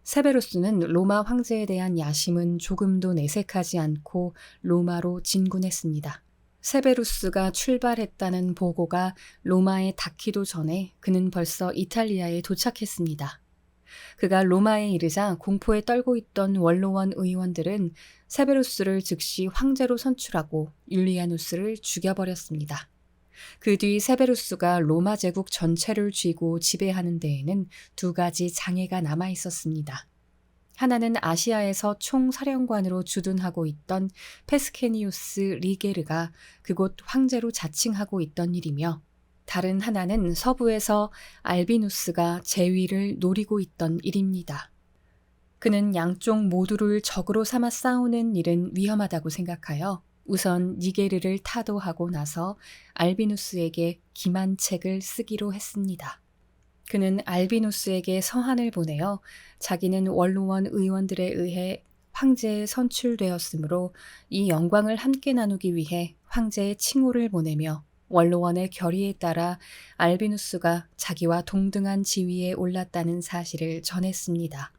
S1: 세베루스는 로마 황제에 대한 야심은 조금도 내색하지 않고 로마로 진군했습니다. 세베루스가 출발했다는 보고가 로마에 닿기도 전에 그는 벌써 이탈리아에 도착했습니다. 그가 로마에 이르자 공포에 떨고 있던 원로원 의원들은 세베루스를 즉시 황제로 선출하고 율리아누스를 죽여버렸습니다. 그 뒤 세베루스가 로마 제국 전체를 쥐고 지배하는 데에는 두 가지 장애가 남아 있었습니다. 하나는 아시아에서 총사령관으로 주둔하고 있던 페스케니우스 리게르가 그곳 황제로 자칭하고 있던 일이며 다른 하나는 서부에서 알비누스가 제위를 노리고 있던 일입니다. 그는 양쪽 모두를 적으로 삼아 싸우는 일은 위험하다고 생각하여 우선 니게르를 타도하고 나서 알비누스에게 기만책을 쓰기로 했습니다. 그는 알비누스에게 서한을 보내어 자기는 원로원 의원들에 의해 황제에 선출되었으므로 이 영광을 함께 나누기 위해 황제의 칭호를 보내며 원로원의 결의에 따라 알비누스가 자기와 동등한 지위에 올랐다는 사실을 전했습니다.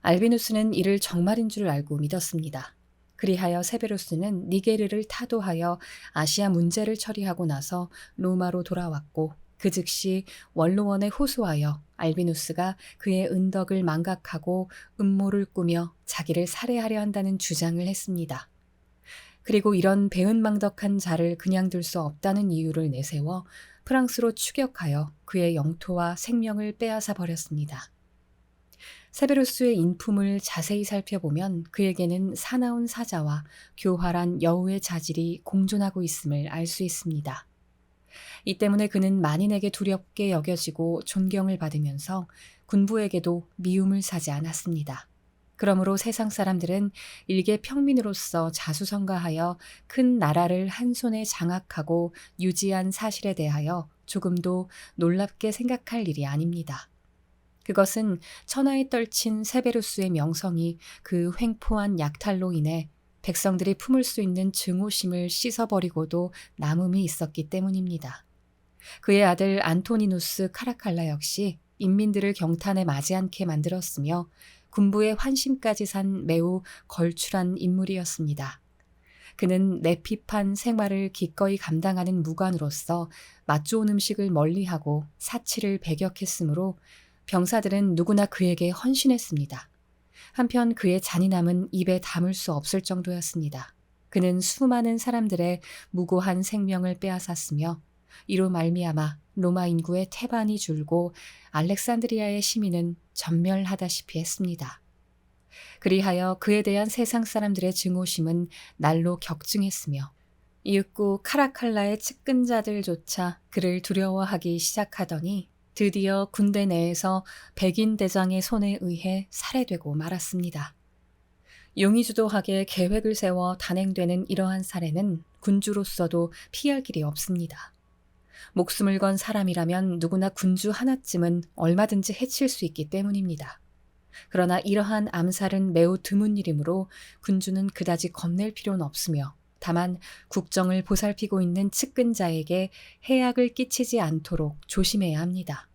S1: 알비누스는 이를 정말인 줄 알고 믿었습니다. 그리하여 세베루스는 니게르를 타도하여 아시아 문제를 처리하고 나서 로마로 돌아왔고 그 즉시 원로원에 호소하여 알비누스가 그의 은덕을 망각하고 음모를 꾸며 자기를 살해하려 한다는 주장을 했습니다. 그리고 이런 배은망덕한 자를 그냥 둘 수 없다는 이유를 내세워 프랑스로 추격하여 그의 영토와 생명을 빼앗아 버렸습니다. 세베루스의 인품을 자세히 살펴보면 그에게는 사나운 사자와 교활한 여우의 자질이 공존하고 있음을 알 수 있습니다. 이 때문에 그는 만인에게 두렵게 여겨지고 존경을 받으면서 군부에게도 미움을 사지 않았습니다. 그러므로 세상 사람들은 일개 평민으로서 자수성가하여 큰 나라를 한 손에 장악하고 유지한 사실에 대하여 조금도 놀랍게 생각할 일이 아닙니다. 그것은 천하에 떨친 세베루스의 명성이 그 횡포한 약탈로 인해 백성들이 품을 수 있는 증오심을 씻어버리고도 남음이 있었기 때문입니다. 그의 아들 안토니누스 카라칼라 역시 인민들을 경탄에 맞이 않게 만들었으며 군부의 환심까지 산 매우 걸출한 인물이었습니다. 그는 내핍한 생활을 기꺼이 감당하는 무관으로서 맛 좋은 음식을 멀리하고 사치를 배격했으므로 병사들은 누구나 그에게 헌신했습니다. 한편 그의 잔인함은 입에 담을 수 없을 정도였습니다. 그는 수많은 사람들의 무고한 생명을 빼앗았으며 이로 말미암아 로마 인구의 태반이 줄고 알렉산드리아의 시민은 전멸하다시피 했습니다. 그리하여 그에 대한 세상 사람들의 증오심은 날로 격증했으며 이윽고 카라칼라의 측근자들조차 그를 두려워하기 시작하더니 드디어 군대 내에서 백인 대장의 손에 의해 살해되고 말았습니다. 용의주도하게 계획을 세워 단행되는 이러한 사례는 군주로서도 피할 길이 없습니다. 목숨을 건 사람이라면 누구나 군주 하나쯤은 얼마든지 해칠 수 있기 때문입니다. 그러나 이러한 암살은 매우 드문 일이므로 군주는 그다지 겁낼 필요는 없으며 다만 국정을 보살피고 있는 측근자에게 해악을 끼치지 않도록 조심해야 합니다.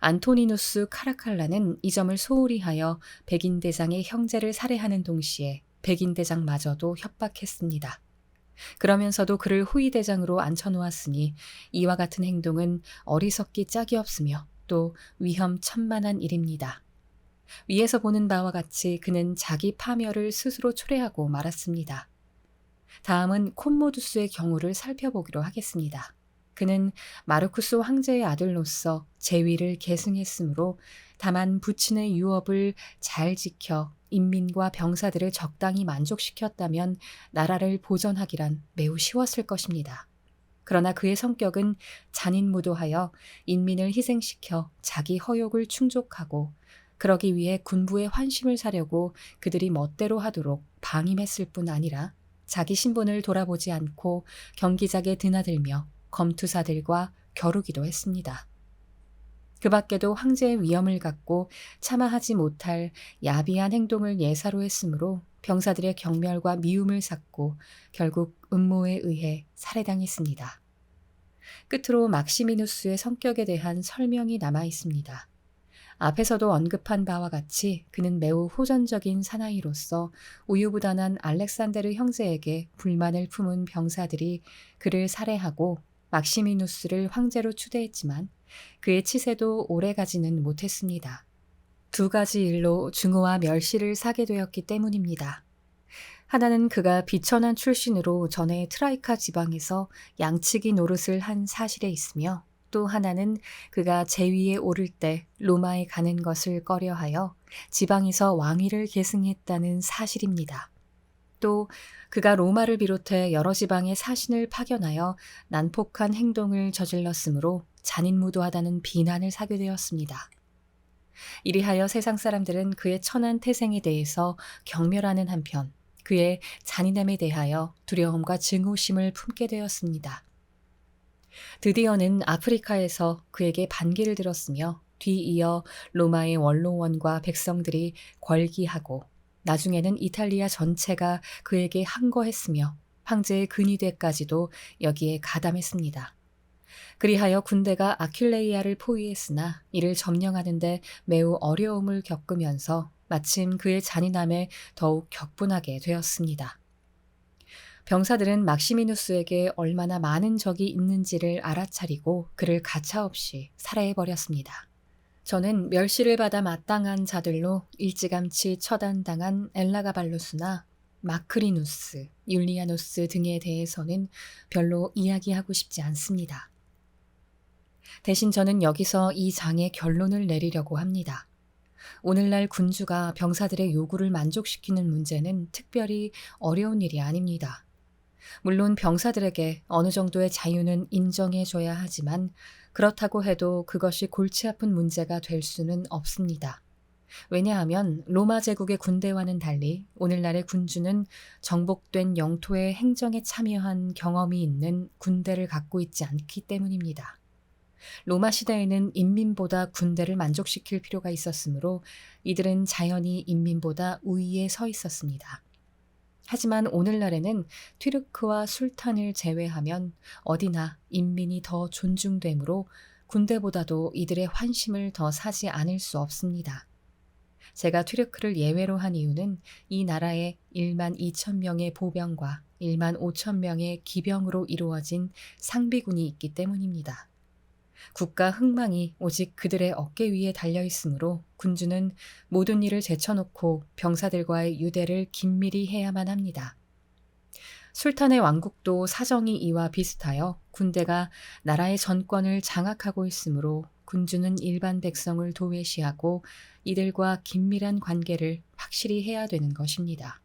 S1: 안토니누스 카라칼라는 이 점을 소홀히 하여 백인대장의 형제를 살해하는 동시에 백인대장마저도 협박했습니다. 그러면서도 그를 호위대장으로 앉혀놓았으니 이와 같은 행동은 어리석기 짝이 없으며 또 위험천만한 일입니다. 위에서 보는 바와 같이 그는 자기 파멸을 스스로 초래하고 말았습니다. 다음은 콤모두스의 경우를 살펴보기로 하겠습니다. 그는 마르쿠스 황제의 아들로서 재위를 계승했으므로 다만 부친의 유업을 잘 지켜 인민과 병사들을 적당히 만족시켰다면 나라를 보전하기란 매우 쉬웠을 것입니다. 그러나 그의 성격은 잔인무도하여 인민을 희생시켜 자기 허욕을 충족하고 그러기 위해 군부의 환심을 사려고 그들이 멋대로 하도록 방임했을 뿐 아니라 자기 신분을 돌아보지 않고 경기작에 드나들며 검투사들과 겨루기도 했습니다. 그 밖에도 황제의 위엄을 갖고 참아하지 못할 야비한 행동을 예사로 했으므로 병사들의 경멸과 미움을 샀고 결국 음모에 의해 살해당했습니다. 끝으로 막시미누스의 성격에 대한 설명이 남아 있습니다. 앞에서도 언급한 바와 같이 그는 매우 호전적인 사나이로서 우유부단한 알렉산데르 형제에게 불만을 품은 병사들이 그를 살해하고 막시미누스를 황제로 추대했지만 그의 치세도 오래가지는 못했습니다. 두 가지 일로 증오와 멸시를 사게 되었기 때문입니다. 하나는 그가 비천한 출신으로 전에 트라이카 지방에서 양치기 노릇을 한 사실에 있으며 또 하나는 그가 재위에 오를 때 로마에 가는 것을 꺼려하여 지방에서 왕위를 계승했다는 사실입니다. 또 그가 로마를 비롯해 여러 지방의 사신을 파견하여 난폭한 행동을 저질렀으므로 잔인무도하다는 비난을 사게 되었습니다. 이리하여 세상 사람들은 그의 천한 태생에 대해서 경멸하는 한편 그의 잔인함에 대하여 두려움과 증오심을 품게 되었습니다. 드디어는 아프리카에서 그에게 반기를 들었으며 뒤이어 로마의 원로원과 백성들이 궐기하고 나중에는 이탈리아 전체가 그에게 항거했으며 황제의 근위대까지도 여기에 가담했습니다. 그리하여 군대가 아킬레이아를 포위했으나 이를 점령하는 데 매우 어려움을 겪으면서 마침 그의 잔인함에 더욱 격분하게 되었습니다. 병사들은 막시미누스에게 얼마나 많은 적이 있는지를 알아차리고 그를 가차없이 살해해버렸습니다. 저는 멸시를 받아 마땅한 자들로 일찌감치 처단당한 엘라가발루스나 마크리누스, 율리아누스 등에 대해서는 별로 이야기하고 싶지 않습니다. 대신 저는 여기서 이 장의 결론을 내리려고 합니다. 오늘날 군주가 병사들의 요구를 만족시키는 문제는 특별히 어려운 일이 아닙니다. 물론 병사들에게 어느 정도의 자유는 인정해줘야 하지만 그렇다고 해도 그것이 골치 아픈 문제가 될 수는 없습니다. 왜냐하면 로마 제국의 군대와는 달리 오늘날의 군주는 정복된 영토의 행정에 참여한 경험이 있는 군대를 갖고 있지 않기 때문입니다. 로마 시대에는 인민보다 군대를 만족시킬 필요가 있었으므로 이들은 자연히 인민보다 우위에 서 있었습니다. 하지만 오늘날에는 튀르크와 술탄을 제외하면 어디나 인민이 더 존중되므로 군대보다도 이들의 환심을 더 사지 않을 수 없습니다. 제가 튀르크를 예외로 한 이유는 이 나라에 1만 2천 명의 보병과 1만 5천 명의 기병으로 이루어진 상비군이 있기 때문입니다. 국가 흥망이 오직 그들의 어깨 위에 달려 있으므로 군주는 모든 일을 제쳐놓고 병사들과의 유대를 긴밀히 해야만 합니다. 술탄의 왕국도 사정이 이와 비슷하여 군대가 나라의 전권을 장악하고 있으므로 군주는 일반 백성을 도외시하고 이들과 긴밀한 관계를 확실히 해야 되는 것입니다.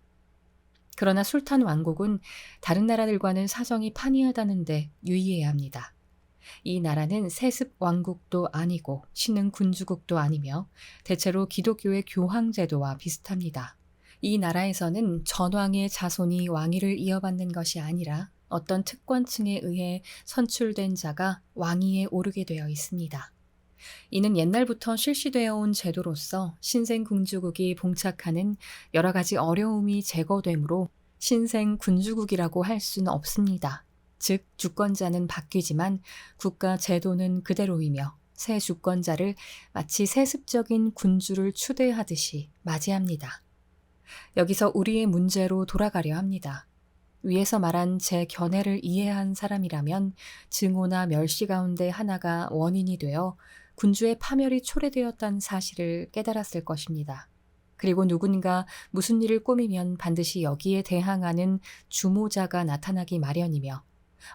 S1: 그러나 술탄 왕국은 다른 나라들과는 사정이 판이하다는데 유의해야 합니다. 이 나라는 세습 왕국도 아니고 신흥 군주국도 아니며 대체로 기독교의 교황제도와 비슷합니다. 이 나라에서는 전왕의 자손이 왕위를 이어받는 것이 아니라 어떤 특권층에 의해 선출된 자가 왕위에 오르게 되어 있습니다. 이는 옛날부터 실시되어 온 제도로서 신생 군주국이 봉착하는 여러 가지 어려움이 제거되므로 신생 군주국이라고 할 수는 없습니다. 즉 주권자는 바뀌지만 국가 제도는 그대로이며 새 주권자를 마치 세습적인 군주를 추대하듯이 맞이합니다. 여기서 우리의 문제로 돌아가려 합니다. 위에서 말한 제 견해를 이해한 사람이라면 증오나 멸시 가운데 하나가 원인이 되어 군주의 파멸이 초래되었다는 사실을 깨달았을 것입니다. 그리고 누군가 무슨 일을 꾸미면 반드시 여기에 대항하는 주모자가 나타나기 마련이며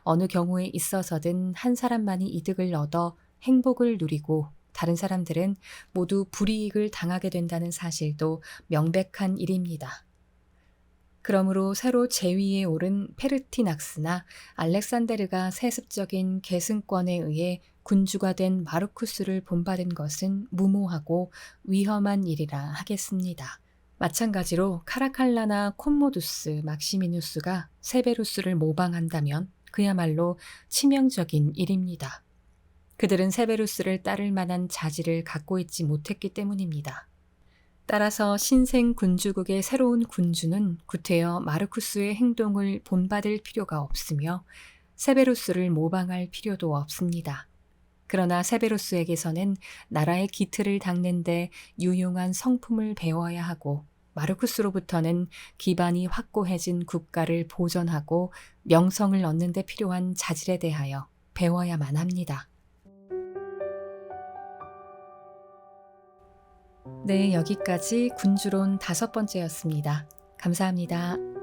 S1: 어느 경우에 있어서든 한 사람만이 이득을 얻어 행복을 누리고 다른 사람들은 모두 불이익을 당하게 된다는 사실도 명백한 일입니다. 그러므로 새로 제위에 오른 페르티낙스나 알렉산데르가 세습적인 계승권에 의해 군주가 된 마르쿠스를 본받은 것은 무모하고 위험한 일이라 하겠습니다. 마찬가지로 카라칼라나 콤모두스 막시미누스가 세베루스를 모방한다면 그야말로 치명적인 일입니다. 그들은 세베루스를 따를 만한 자질을 갖고 있지 못했기 때문입니다. 따라서 신생 군주국의 새로운 군주는 구태여 마르쿠스의 행동을 본받을 필요가 없으며 세베루스를 모방할 필요도 없습니다. 그러나 세베루스에게서는 나라의 기틀을 닦는데 유용한 성품을 배워야 하고 마르쿠스로부터는 기반이 확고해진 국가를 보존하고 명성을 얻는 데 필요한 자질에 대하여 배워야만 합니다. 네, 여기까지 군주론 5번째였습니다. 감사합니다.